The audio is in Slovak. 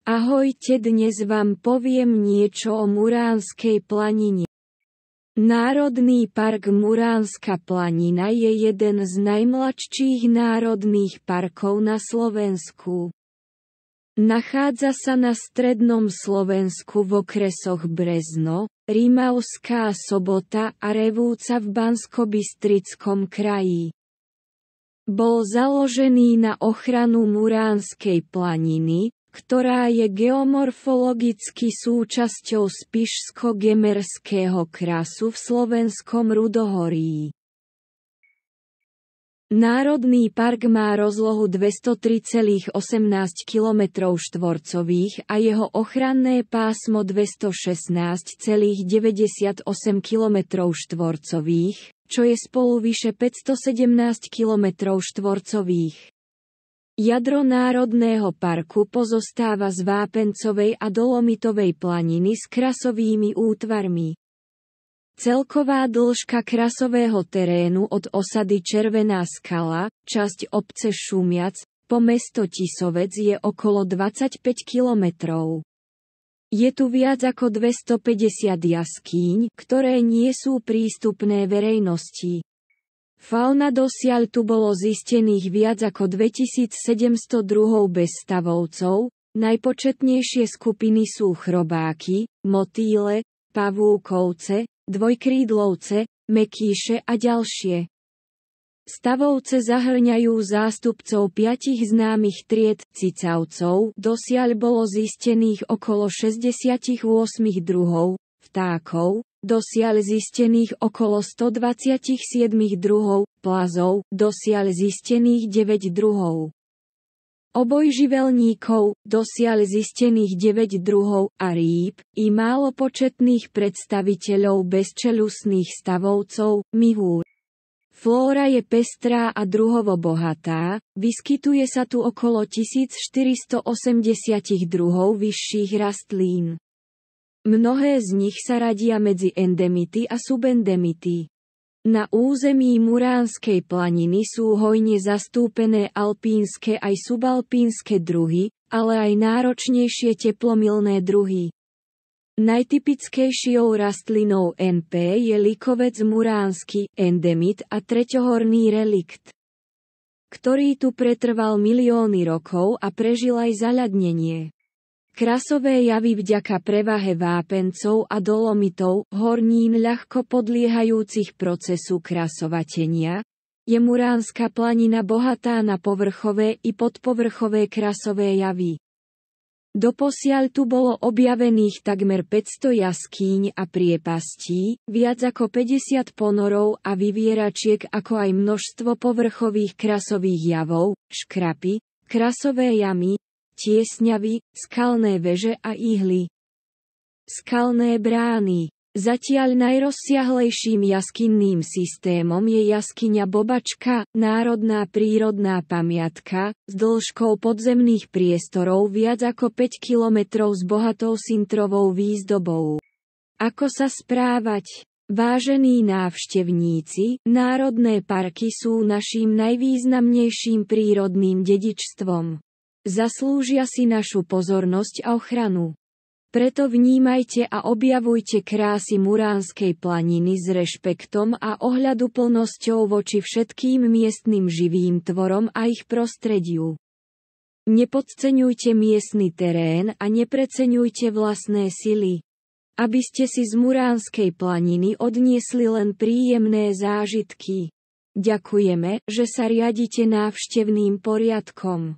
Ahojte, dnes vám poviem niečo o Muránskej planine. Národný park Muránska planina je jeden z najmladších národných parkov na Slovensku. Nachádza sa na strednom Slovensku v okresoch Brezno, Rimavská Sobota a Revúca v Banskobystrickom kraji. Bol založený na ochranu Muránskej planiny, ktorá je geomorfologicky súčasťou Spišsko-Gemerského krasu v slovenskom Rudohorí. Národný park má rozlohu 203,18 km² a jeho ochranné pásmo 216,98 km², čo je spolu vyše 517 km². Jadro Národného parku pozostáva z vápencovej a dolomitovej planiny s krasovými útvarmi. Celková dĺžka krasového terénu od osady Červená skala, časť obce Šumiac, po mesto Tisovec je okolo 25 kilometrov. Je tu viac ako 250 jaskýň, ktoré nie sú prístupné verejnosti. Fauna dosiaľ tu bolo zistených viac ako 2700 druhov bezstavovcov, najpočetnejšie skupiny sú chrobáky, motýle, pavúkovce, dvojkrídlovce, mekíše a ďalšie. Stavovce zahŕňajú zástupcov 5 známych tried cicavcov, dosiaľ bolo zistených okolo 68 druhov, vtákov, dosiaľ zistených okolo 127 druhov, plazov, dosiaľ zistených 9 druhov. Obojživelníkov, dosiaľ zistených 9 druhov a rýb, i málo početných predstaviteľov bezčelusných stavovcov, mihúr. Flóra je pestrá a druhovo bohatá, vyskytuje sa tu okolo 1480 druhov vyšších rastlín. Mnohé z nich sa radia medzi endemity a subendemity. Na území Muránskej planiny sú hojne zastúpené alpínske aj subalpínske druhy, ale aj náročnejšie teplomilné druhy. Najtypickejšou rastlinou NP je likovec muránsky, endemit a treťohorný relikt, ktorý tu pretrval milióny rokov a prežil aj zaľadnenie. Krasové javy vďaka prevahe vápencov a dolomitov, hornín ľahko podliehajúcich procesu krasovatenia, je Muránska planina bohatá na povrchové i podpovrchové krasové javy. Doposiaľ tu bolo objavených takmer 500 jaskýň a priepastí, viac ako 50 ponorov a vyvieračiek, ako aj množstvo povrchových krasových javov, škrapy, krasové jamy, tiesňavy, skalné veže a ihly. Skalné brány. Zatiaľ najrozsiahlejším jaskynným systémom je jaskyňa Bobačka, národná prírodná pamiatka, s dĺžkou podzemných priestorov viac ako 5 kilometrov s bohatou sintrovou výzdobou. Ako sa správať? Vážení návštevníci, národné parky sú naším najvýznamnejším prírodným dedičstvom. Zaslúžia si našu pozornosť a ochranu. Preto vnímajte a objavujte krásy Muránskej planiny s rešpektom a ohľaduplnosťou voči všetkým miestnym živým tvorom a ich prostrediu. Nepodceňujte miestny terén a nepreceňujte vlastné sily. Aby ste si z Muránskej planiny odniesli len príjemné zážitky. Ďakujeme, že sa riadite návštevným poriadkom.